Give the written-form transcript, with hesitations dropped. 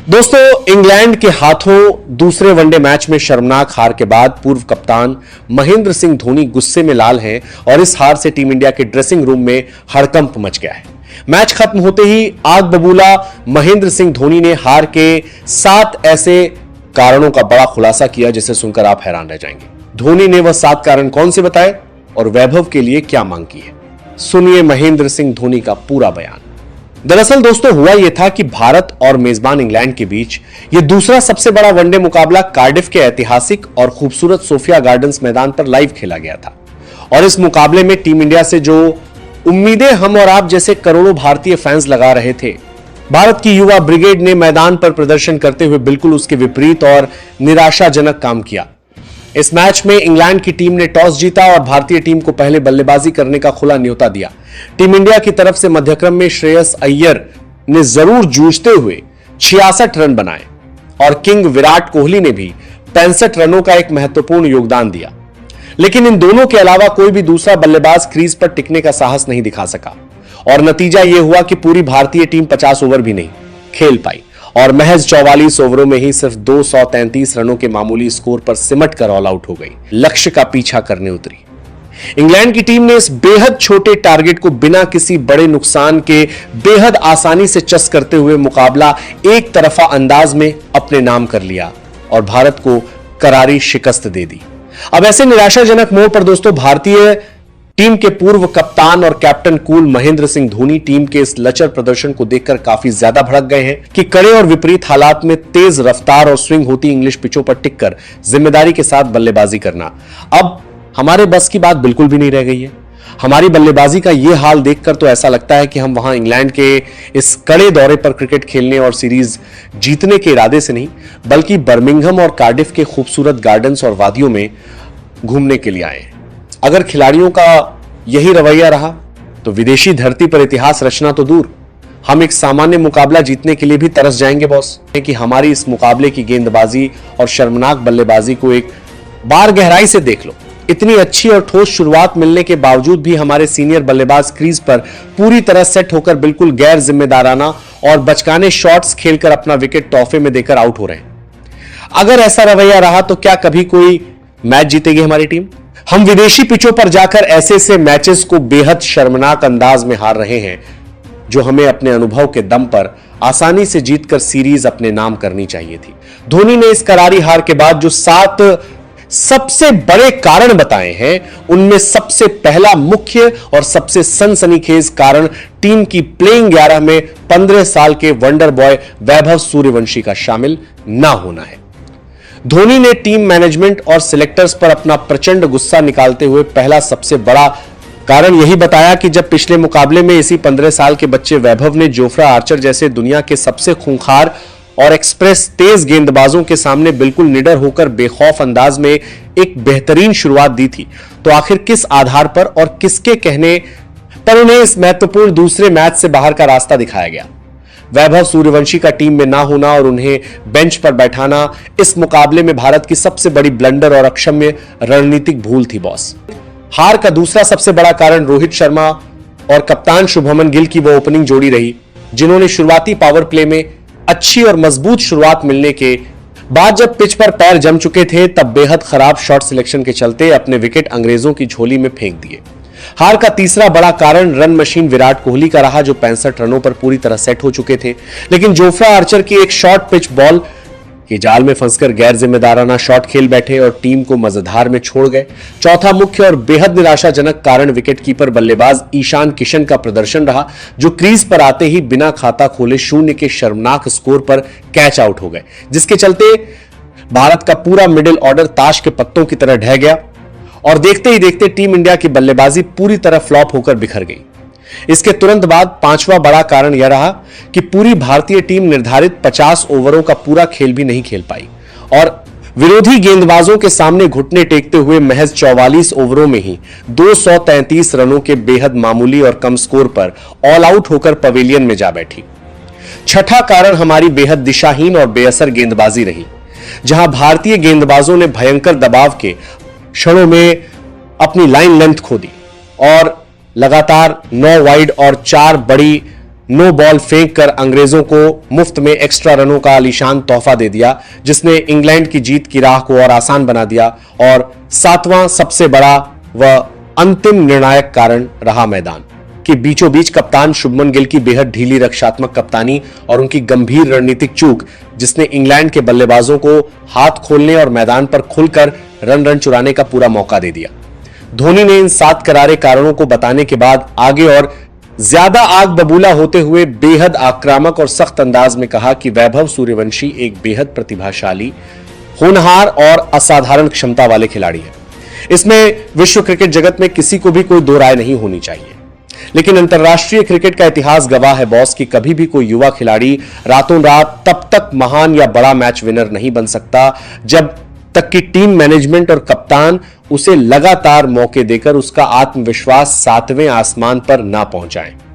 दोस्तों, इंग्लैंड के हाथों दूसरे वनडे मैच में शर्मनाक हार के बाद पूर्व कप्तान महेंद्र सिंह धोनी गुस्से में लाल हैं और इस हार से टीम इंडिया के ड्रेसिंग रूम में हड़कंप मच गया है। मैच खत्म होते ही आग बबूला महेंद्र सिंह धोनी ने हार के 7 ऐसे कारणों का बड़ा खुलासा किया जिसे सुनकर आप हैरान रह जाएंगे। धोनी ने वह 7 कारण कौन से बताए और वैभव के लिए क्या मांग की है, सुनिए महेंद्र सिंह धोनी का पूरा बयान। दरअसल दोस्तों, हुआ यह था कि भारत और मेजबान इंग्लैंड के बीच यह दूसरा सबसे बड़ा वनडे मुकाबला कार्डिफ के ऐतिहासिक और खूबसूरत सोफिया गार्डन्स मैदान पर लाइव खेला गया था और इस मुकाबले में टीम इंडिया से जो उम्मीदें हम और आप जैसे करोड़ों भारतीय फैंस लगा रहे थे, भारत की युवा ब्रिगेड ने मैदान पर प्रदर्शन करते हुए बिल्कुल उसके विपरीत और निराशाजनक काम किया। इस मैच में इंग्लैंड की टीम ने टॉस जीता और भारतीय टीम को पहले बल्लेबाजी करने का खुला न्योता दिया। टीम इंडिया की तरफ से मध्यक्रम में श्रेयस अय्यर ने जरूर जूझते हुए 66 रन बनाए और किंग विराट कोहली ने भी 65 रनों का एक महत्वपूर्ण योगदान दिया, लेकिन इन दोनों के अलावा कोई भी दूसरा बल्लेबाज क्रीज पर टिकने का साहस नहीं दिखा सका और नतीजा यह हुआ कि पूरी भारतीय टीम 50 ओवर भी नहीं खेल पाई और महज 44 ओवरों में ही सिर्फ 233 रनों के मामूली स्कोर पर सिमट कर ऑल आउट हो गई, लक्ष्य का पीछा करने उतरी। इंग्लैंड की टीम ने इस बेहद छोटे टारगेट को बिना किसी बड़े नुकसान के बेहद आसानी से चस करते हुए मुकाबला एक तरफा अंदाज में अपने नाम कर लिया और भारत को करारी शिकस्त दे दी। अब ऐसे निराशाजनक मोड़ पर दोस्तों, भारतीय टीम के पूर्व कप्तान और captain cool Mahendra Singh Dhoni team के इस लचर प्रदर्शन को देखकर काफी ज्यादा भड़क गए हैं कि कड़े और विपरीत हालात में तेज रफ्तार और स्विंग होती इंग्लिश पिचों पर टिककर जिम्मेदारी के साथ बल्लेबाजी करना अब हमारे बस की बात बिल्कुल भी नहीं रह गई है। हमारी बल्लेबाजी का यह हाल देखकर तो ऐसा लगता है कि हम वहां इंग्लैंड के इस कड़े दौरे पर क्रिकेट खेलने और सीरीज जीतने के इरादे से नहीं, बल्कि बर्मिंघम और कार्डिफ के खूबसूरत गार्डन्स और वादियों में घूमने के लिए आए। अगर खिलाड़ियों का यही रवैया रहा तो विदेशी धरती पर इतिहास रचना तो दूर, हम एक सामान्य मुकाबला जीतने के लिए भी तरस जाएंगे बॉस। कि हमारी इस मुकाबले की गेंदबाजी और शर्मनाक बल्लेबाजी को एक बार गहराई से देख लो। इतनी अच्छी और ठोस शुरुआत मिलने के बावजूद भी हमारे सीनियर बल्लेबाज क्रीज पर पूरी तरह सेट होकर बिल्कुल गैर जिम्मेदाराना और बचकाने शॉट्स खेलकर अपना विकेट तोहफे में देकर आउट हो रहे हैं। अगर ऐसा रवैया रहा तो क्या कभी कोई मैच जीतेगी हमारी टीम? हम विदेशी पिचों पर जाकर ऐसे मैचेस को बेहद शर्मनाक अंदाज में हार रहे हैं जो हमें अपने अनुभव के दम पर आसानी से जीतकर सीरीज अपने नाम करनी चाहिए थी। धोनी ने इस करारी हार के बाद जो 7 सबसे बड़े कारण बताए हैं, उनमें सबसे पहला मुख्य और सबसे सनसनीखेज कारण टीम की प्लेइंग 11 में 15 साल के वंडर बॉय वैभव सूर्यवंशी का शामिल ना होना है। धोनी ने टीम मैनेजमेंट और सिलेक्टर्स पर अपना प्रचंड गुस्सा निकालते हुए पहला सबसे बड़ा कारण यही बताया कि जब पिछले मुकाबले में इसी 15 साल के बच्चे वैभव ने जोफ्रा आर्चर जैसे दुनिया के सबसे खूंखार और एक्सप्रेस तेज गेंदबाजों के सामने बिल्कुल निडर होकर बेखौफ अंदाज में एक बेहतरीन शुरुआत दी थी, तो आखिर किस आधार पर और किसके कहने पर उन्हें इस महत्वपूर्ण दूसरे मैच से बाहर का रास्ता दिखाया गया? वैभव सूर्यवंशी का टीम में ना होना और उन्हें बेंच पर बैठाना इस मुकाबले में भारत की सबसे बड़ी ब्लंडर और अक्षम्य रणनीतिक भूल थी बॉस। हार का दूसरा सबसे बड़ा कारण रोहित शर्मा और कप्तान शुभमन गिल की वो ओपनिंग जोड़ी रही जिन्होंने शुरुआती पावर प्ले में अच्छी और मजबूत शुरुआत मिलने के बाद जब पिच पर पैर जम चुके थे तब बेहद खराब शॉट सिलेक्शन के चलते अपने विकेट अंग्रेजों की झोली में फेंक दिए। हार का तीसरा बड़ा कारण रन मशीन विराट कोहली का रहा जो 65 रनों पर पूरी तरह सेट हो चुके थे, लेकिन जोफ्रा आर्चर की एक शॉर्ट पिच बॉल के जाल में फंसकर गैर जिम्मेदाराना शॉट खेल बैठे और टीम को मजेदार में छोड़ गए। चौथा मुख्य और बेहद निराशाजनक कारण विकेटकीपर बल्लेबाज ईशान किशन का प्रदर्शन रहा जो क्रीज पर आते ही बिना खाता खोले 0 के शर्मनाक स्कोर पर कैच आउट हो गए, जिसके चलते भारत का पूरा मिडिल ऑर्डर ताश के पत्तों की तरह ढह गया और देखते ही देखते टीम इंडिया की बल्लेबाजी पूरी तरह फ्लॉप होकर बिखर गई। इसके तुरंत बाद पांचवा बड़ा कारण यह रहा कि पूरी भारतीय टीम निर्धारित 50 ओवरों का पूरा खेल भी नहीं खेल पाई और विरोधी गेंदबाजों के सामने घुटने टेकते हुए महज 44 ओवरों में ही 233 रनों के बेहद मामूली और कम स्कोर पर ऑल आउट होकर पवेलियन में जा बैठी। छठा कारण हमारी बेहद दिशाहीन और बेअसर गेंदबाजी रही, जहां भारतीय गेंदबाजों ने भयंकर दबाव के क्षणों में अपनी लाइन लेंथ खो दी और लगातार 9 वाइड और 4 बड़ी नो बॉल फेंक कर अंग्रेजों को मुफ्त में एक्स्ट्रा रनों का आलीशान तोहफा दे दिया, जिसने इंग्लैंड की जीत की राह को और आसान बना दिया। और 7वां सबसे बड़ा व अंतिम निर्णायक कारण रहा मैदान कि बीचों बीच कप्तान शुभमन गिल की बेहद ढीली रक्षात्मक कप्तानी और उनकी गंभीर रणनीतिक चूक, जिसने इंग्लैंड के बल्लेबाजों को हाथ खोलने और मैदान पर खुलकर रन चुराने का पूरा मौका दे दिया। धोनी ने इन 7 करारे कारणों को बताने के बाद आगे और ज्यादा आग बबूला होते हुए बेहद आक्रामक और सख्त अंदाज में कहा कि वैभव सूर्यवंशी एक बेहद प्रतिभाशाली, होनहार और असाधारण क्षमता वाले खिलाड़ी है। इसमें विश्व क्रिकेट जगत में किसी को भी कोई दो राय नहीं होनी चाहिए। लेकिन अंतरराष्ट्रीय क्रिकेट का इतिहास गवाह है बॉस कि कभी भी कोई युवा खिलाड़ी रातों रात तब तक महान या बड़ा मैच विनर नहीं बन सकता जब तक कि टीम मैनेजमेंट और कप्तान उसे लगातार मौके देकर उसका आत्मविश्वास 7वें आसमान पर ना पहुंचाएं।